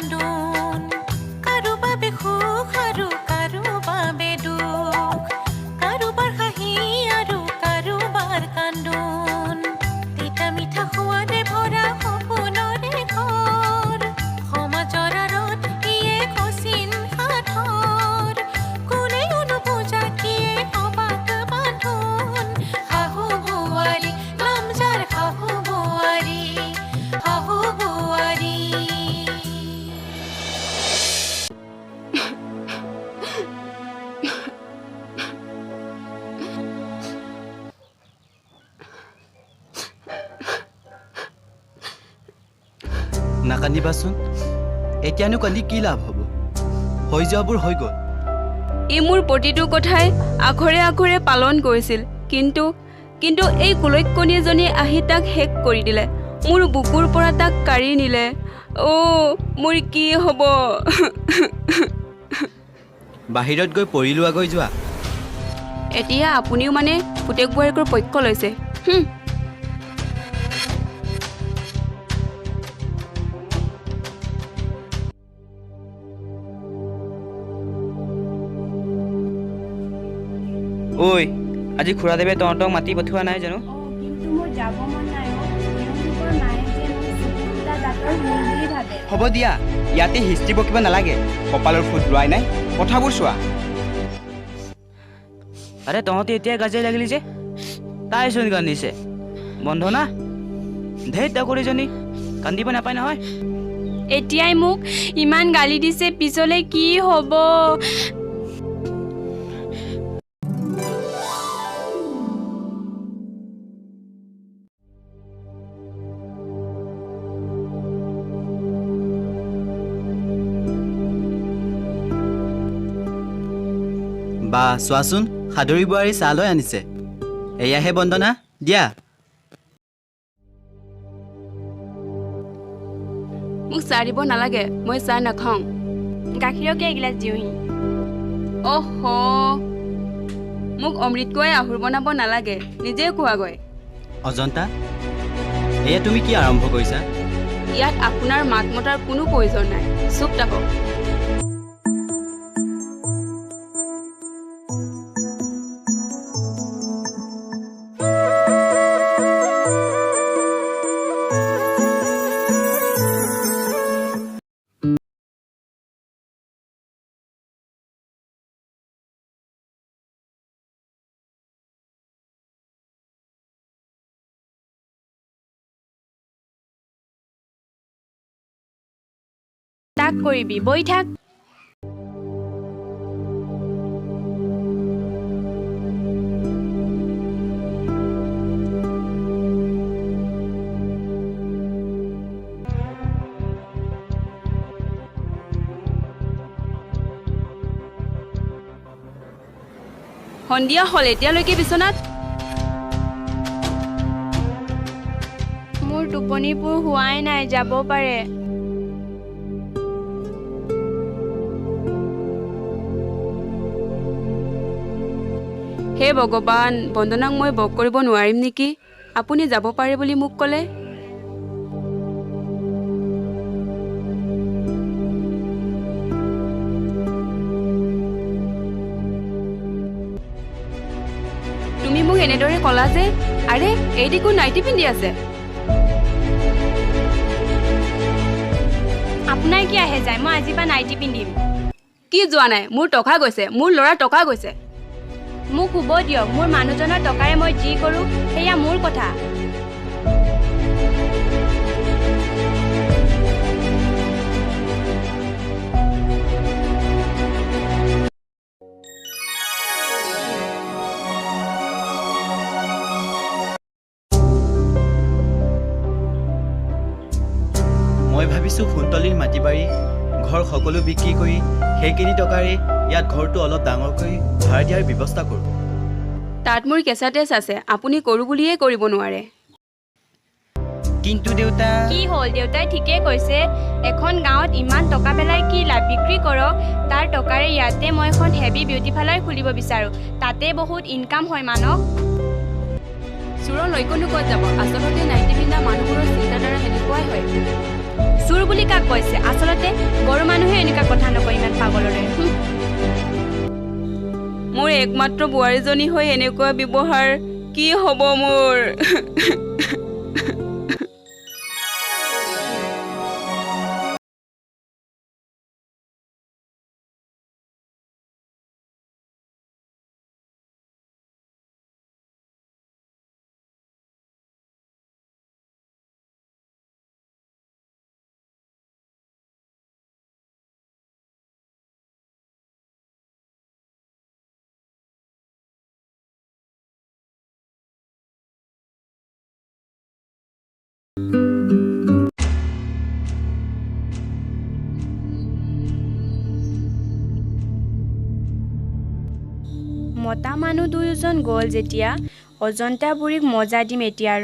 কান্দোন কাৰোবাবে সুখ আৰু কাৰোবাবে দুখ কাৰোবাৰ হাঁহি আৰু কাৰোবাৰ কান্দোন তিতা মিঠা সোৱাদে ভৰা সপোনৰে ঘৰ সমাজৰ আঁৰত ইয়ে কচিন সাঁথৰ কোনেও নুবুজা কিয়ে অবাক বান্ধোন শাহু বোৱাৰী নাম যাৰ শাহু বোৱাৰী নাকান্দিবাচোন এতিয়ানো কান্দি কি লাভ হ'ব হৈ যোৱাবোৰ হৈ গ'ল ই মোৰ প্ৰতিটো কথাই আখৰে আখৰে পালন কৰিছিল কিন্তু এই কুলৈকণী আহি তাক শেষ কৰি দিলে মোৰ বুকুৰ পৰা তাক কাঢ়ি নিলে মোৰ কি হ'ব বাহিৰত গৈ পৰি লোৱাগৈ যোৱা এতিয়া আপুনিও মানে পুতেক বোৱাৰীকৰ পক্ষ লৈছে ঐ আজি খুৰাদেৱে তহঁতক মাতি পঠোৱা নাই জানো কিন্তু মোৰ যাব মন নাই তেওঁলোকৰ মায়ে যে মোক চকুটা দাঁতৰ মূল বুলি ভাবে হ'ব দিয়া ইয়াতে হিষ্ট্ৰী বকিব নালাগে কপালৰ ফুট লোৱাই নাই কথাবোৰ চোৱা আৰে তহঁতে এতিয়া গাজে লাগিলি যে তাই চোন কান্দিছে বন্ধ না ধেৰ ডাকৰিজনী কান্দিব নাপায় নহয় এতিয়াই মোক ইমান গালি দিছে পিছলৈ কি হ'ব বা চোৱাচোন সাদৰী বোৱাৰী চাহ লৈ আনিছে এয়াহে বন্দনা দিয়া মোক চাহ দিব নালাগে মই চাহ নাখাওঁ গাখীৰকে এগিলাচ দিওঁহি মোক অমৃতকৈ আহুৰ বনাব নালাগে নিজে খোৱাগৈ অজন্তা এয়া তুমি কি আৰম্ভ কৰিছা ইয়াত আপোনাৰ মাত মতাৰ কোনো প্ৰয়োজন নাই চুপ থাকক তাক কৰিবি বহি থাক সন্ধিয়া হ'ল এতিয়ালৈকে বিচনাত মোৰ টোপনিবোৰ হোৱাই নাই যাব পাৰে হে ভগৱান বন্দনাক মই বক কৰিব নোৱাৰিম নেকি আপুনি যাব পাৰে বুলি মোক ক'লে তুমি মোক এনেদৰে ক'লা যে আৰে এই দেখোন নাইটি পিন্ধি আছে আপোনাৰ কি আহে যায় মই আজিৰ পৰা নাইটি পিন্ধিম কি যোৱা নাই মোৰ টকা গৈছে মোৰ ল'ৰাৰ টকা গৈছে মোক শুব দিয়ক মোৰ মানুহজনৰ টকাৰে মই যি কৰোঁ সেয়া মোৰ কথা মই ভাবিছোঁ সোণতলীৰ মাটি বাৰী ঘৰ সকলো বিক্ৰী কৰি সেইখিনি টকাৰে ইয়াত ঘৰটো অলপ ডাঙৰ কৰি ভাড়া দিয়াৰ ব্যৱস্থা কৰোঁ তাত মোৰ কেঁচা তেজ আছে আপুনি কৰোঁ বুলিয়ে কৰিব নোৱাৰে কিন্তু দেউতা কি হ'ল দেউতাই ঠিকেই কৈছে এখন গাঁৱত ইমান টকা পেলাই কি লাভ বিক্ৰী কৰক তাৰ টকাৰে ইয়াতে মই এখন হেভি বিউটি পাৰ্লাৰ খুলিব বিচাৰোঁ তাতে বহুত ইনকাম হয় মানক চোৰৰ লক্ষ্যনো ক'ত যাব আচলতে নাইটি পিন্ধা মানুহবোৰৰ চিন্তাধাৰা সেনেকুৱাই হয় চোৰ বুলি কাক কৈছে আচলতে মোৰ একমাত্ৰ বোৱাৰীজনী হৈ এনেকুৱা ব্যৱহাৰ কি হ'ব মোৰ? মতা মানুহ দুয়োজন গ'ল যেতিয়া অজন্তা বুঢ়ীক মজা দিম এতিয়া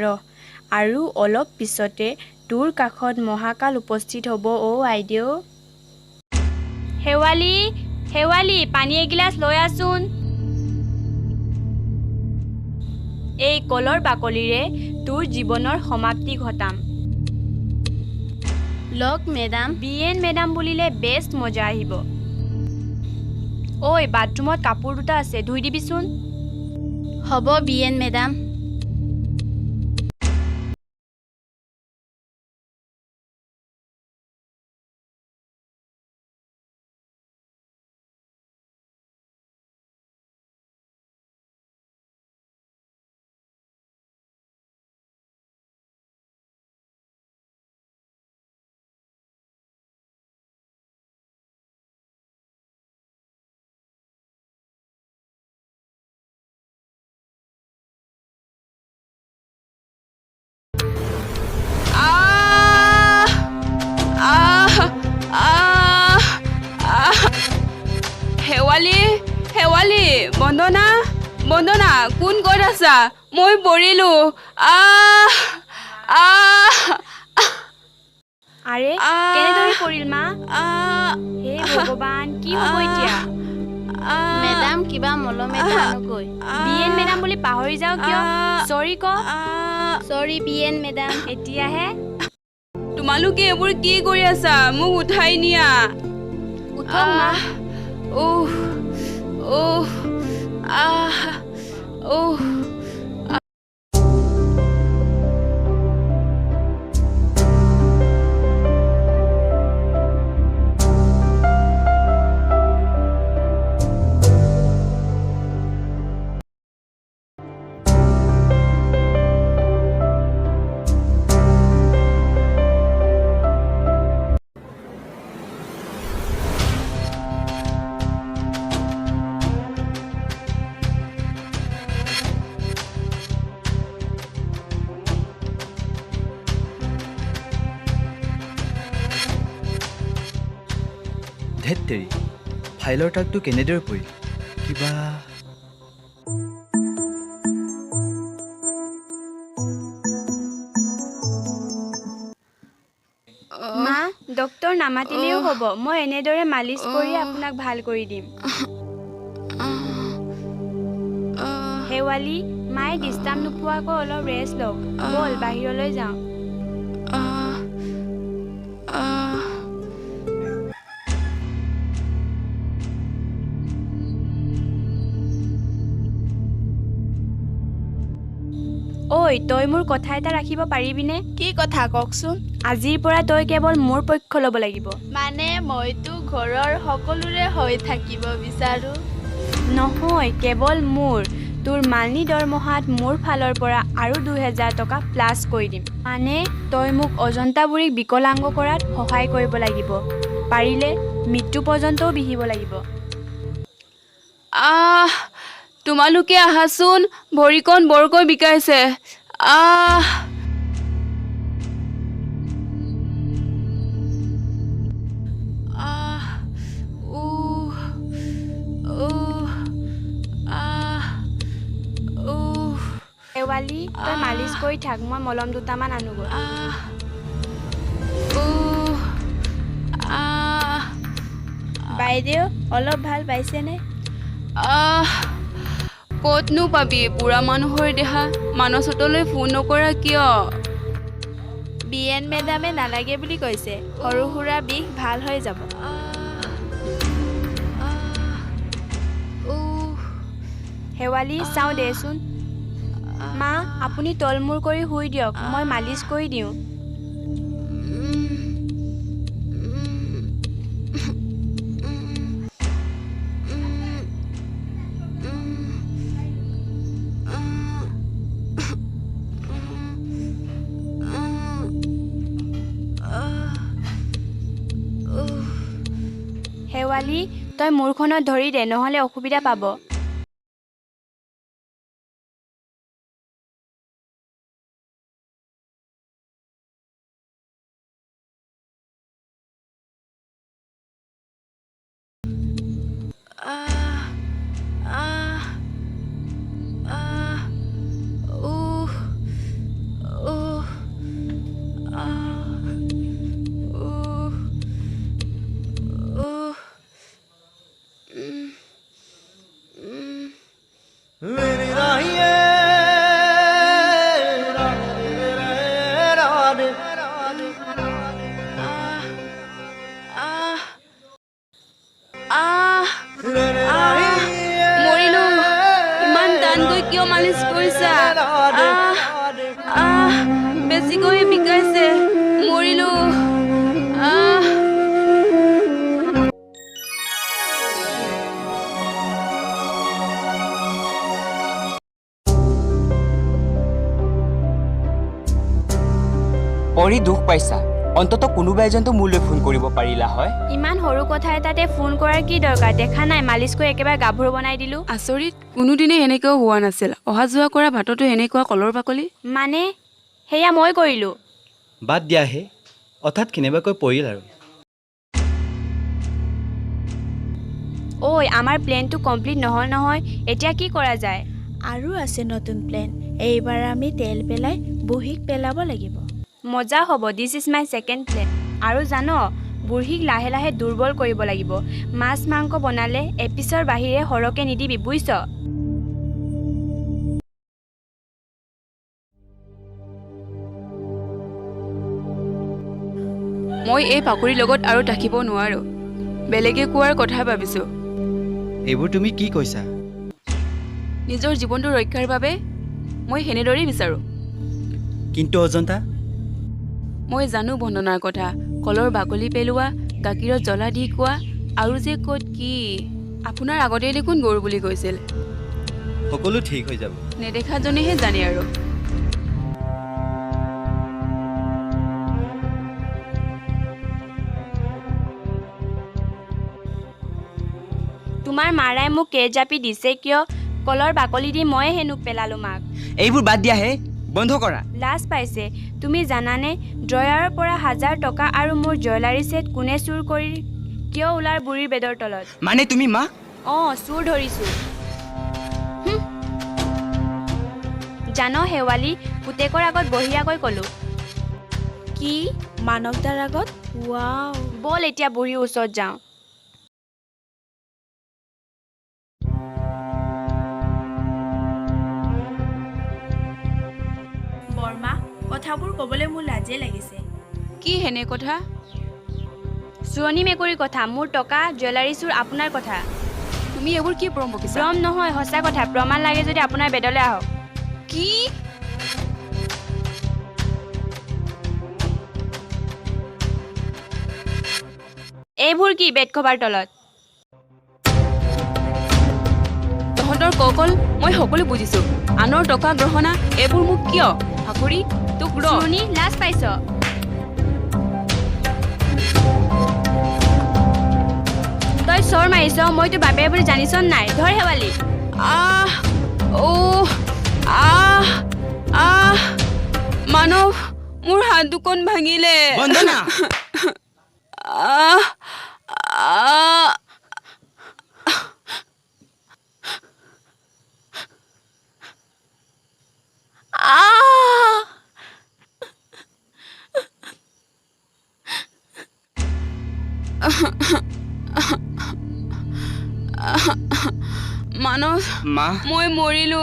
আৰু অলপ পিছতে তোৰ কাষত মহাকাল উপস্থিত হ'ব আইদেউ। শেৱালি পানী এগিলাচ লৈ আছোন। এই কলৰ বাকলিৰে তোৰ জীৱনৰ সমাপ্তি ঘটাম। লক মেডাম। বিএন মেডাম বুলিলে বেষ্ট মজা আহিব। ঐ বাথৰুমত কাপোৰ দুটা আছে, ধুই দিবিচোন। হ'ব বিএন মেডাম। শেৱালি বন্দনা কোন ক'ত আছা? মই পৰিলো। আৰে কেনেদৰে পৰিল মা? হে ভগৱান, কি হ'ব এতিয়া? মেডাম কিবা মলম এটা আনকৈ। বিএন মেডাম বুলি পাহৰি যাওঁ কিয়? চৰি ক। চৰি বিএন মেডাম। এতিয়াহে তোমালোকে এইবোৰ কি কৰি আছা? মোক উঠাই নিয়া। উঠক মা। ধেত তেৰি, ফাইলৰ টাগটো কেনেদৰে পৰিল? কিবা মা, ডক্তৰ নামাতিলেও হ'ব। মই এনেদৰে মালিচ কৰি আপোনাক ভাল কৰি দিম। শেৱালি, মায়ে ডিষ্টাৰ্ব নোপোৱাকৈ অলপ ৰেষ্ট লওক। ব'ল বাহিৰলৈ যাওঁ। ঐ, তই মোৰ কথা এটা ৰাখিব পাৰিবিনে? কি কথা কওকচোন? আজিৰ পৰা তই কেৱল মোৰ পক্ষ ল'ব লাগিব। মানে মইতো ঘৰৰ সকলোৰে হৈ থাকিব বিচাৰো। নহয়, কেৱল মোৰ। তোৰ মালনি দৰমহাত মোৰ ফালৰ পৰা আৰু 2000 টকা প্লাছ কৰি দিম। মানে তই মোক অজন্তা বুঢ়ীক বিকলাংগ কৰাত সহায় কৰিব লাগিব। পাৰিলে মৃত্যু পৰ্যন্তও বিহিব লাগিব। তোমালোকে আহাচোন, ভৰিকণ বৰকৈ বিকাইছে। শেৱালি, তই মালিচ কৰি থাক, মই মলম দুটামান আনোগৈ। বাইদেউ, অলপ ভাল পাইছেনে? ক'তনো পাবি বুঢ়া মানুহৰ দেহা? মানচতলৈ ফোন নকৰা কিয়? বিএন মেডামে নালাগে বুলি কৈছে। সৰু সুৰা বিষ ভাল হৈ যাব। শেৱালি চাওঁ দেচোন মা আপুনি তলমূৰ কৰি শুই দিয়ক মই মালিচ কৰি দিওঁ শেৱালি তই মূৰখনত ধৰি দে নহ'লে অসুবিধা পাব মৰিলো ইমান টানকৈ কিয় মালিচ কৰিছা বেছিকৈ বিষাইছে মৰিলো পঢ়ি দুখ পাইছা অন্ততঃ কোনোবা এজনতো মোলৈ ফোন কৰিব পাৰিলা হয় ইমান সৰু কথা এটাতে ফোন কৰাৰ কি দৰকাৰ দেখা নাই মালিচ কৰি একেবাৰে গাভৰু বনাই দিলোঁ আচৰিত কোনোদিনে এনেকুৱাও হোৱা নাছিল অহা যোৱা কৰা ভাততো এনেকুৱা কলৰ বাকলি মানে সেয়া মই কৰিলোঁ বাদ দিয়াহে অৰ্থাৎ কেনেবাকৈ পৰিল আৰু ঐ আমাৰ প্লেনটো কমপ্লিট নহ'ল নহয় এতিয়া কি কৰা যায় আৰু আছে নতুন প্লেন এইবাৰ আমি তেল পেলাই বুঢ়ীক পেলাব লাগিব মজা হ'ব this is my second plane আৰু জান বুঢ়ীক লাহে লাহে দুৰ্বল কৰিব লাগিব মাছ মাংস বনালে এপিছৰ বাহিৰে সৰহকৈ নিদিবি বুজিছ মই এই পাকুৰিৰ লগত আৰু থাকিব নোৱাৰোঁ বেলেগে কোৱাৰ কথা ভাবিছোঁ এইবোৰ তুমি কি কৈছা নিজৰ জীৱনটো ৰক্ষাৰ বাবে মই সেনেদৰেই বিচাৰোঁ কিন্তু অজন্তা মই জানো বন্দনাৰ কথা কলৰ বাকলি পেলোৱা গাখীৰত জ্বলা দি খোৱা আৰু যে ক'ত কি আপোনাৰ আগতেই দেখোন গৰু বুলি কৈছিল সকলো ঠিক হৈ যাব নেদেখাজনেহে জানে আৰু তোমাৰ মাৰাই মোক কেইজাপি দিছে কিয় কলৰ বাকলি দি ময়ে হেনো পেলালোঁ মাক এইবোৰ বাদ দিয়াহে বন্ধ কৰা লাজ পাইছে তুমি জানানে ড্ৰয়াৰৰ পৰা 1000 টকা আৰু মোৰ জুৱেলাৰী ছেট কোনে চুৰ কৰি কিয় ওলাৰ বুঢ়ীৰ বেদৰ তলত মানে তুমি মা অঁ চুৰ ধৰিছোঁ জান শেৱালি পুতেকৰ আগত বঢ়িয়াকৈ ক'লোঁ কি মানৱতাৰ আগত ৱাও ব'ল এতিয়া বুঢ়ীৰ ওচৰত যাওঁ বৰ্মা কথাবোৰ ক'বলৈ মোৰ লাজে লাগিছে কি হেনে কথা চুৰণি মেকুৰীৰ কথা মোৰ টকা জুৱেলাৰী চুৰ আপোনাৰ কথা তুমি এইবোৰ কি প্ৰম বকিছা ভ্ৰম নহয় সঁচা কথা প্ৰমাণ লাগে যদি আপোনাৰ বেদলৈ আহক কি এইবোৰ কি বেড কভাৰ তলত তহঁতৰ ককল মই সকলো বুজিছোঁ আনৰ টকা গ্ৰহণা এইবোৰ মোক কিয় হাকুৰি তোক ৰ চুৰণি লাজ পাইছ তই চৰ মাৰিছ মইতো বাপে বুলি জানিছ নাই ধৰ শেৱালি আহ ও আহ আহ মানৱ মোৰ হাত দুখন ভাঙিলে বন্দনা আহ আহ মানৱ মা মই মৰিলো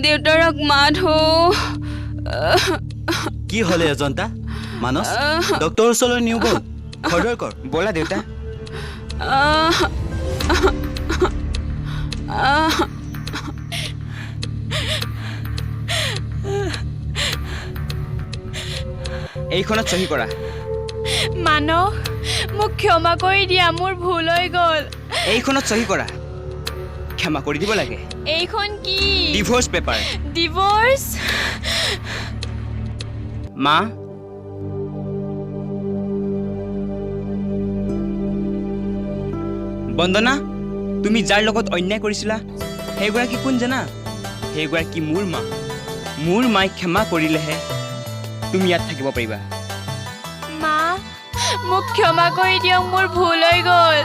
দেউতাৰক মাত হো কি হ'লে অজন্তা মানস ডক্টৰৰ ওচৰলৈ নিওঁ ব'ল খৰদৰ কৰ ব'লা দেউতা এইখনত চহী কৰা। মানস মোক ক্ষমা কৰি দিয়া, মোৰ ভুল হৈ গ'ল। এইখনত চহী কৰা। ক্ষমা কৰি দিব লাগে। এইখন কি? Divorce paper. ডিভোৰ্চ? মা, বন্দনা, তুমি যাৰ লগত অন্যায় কৰিছিলা সেইগৰাকী কোন জানা? সেইগৰাকী মোৰ মা। মোৰ মায়ে ক্ষমা কৰিলেহে তুমি ইয়াত থাকিব পাৰিবা। মা মোক ক্ষমা কৰি দিয়ক, মোৰ ভুল হৈ গ'ল।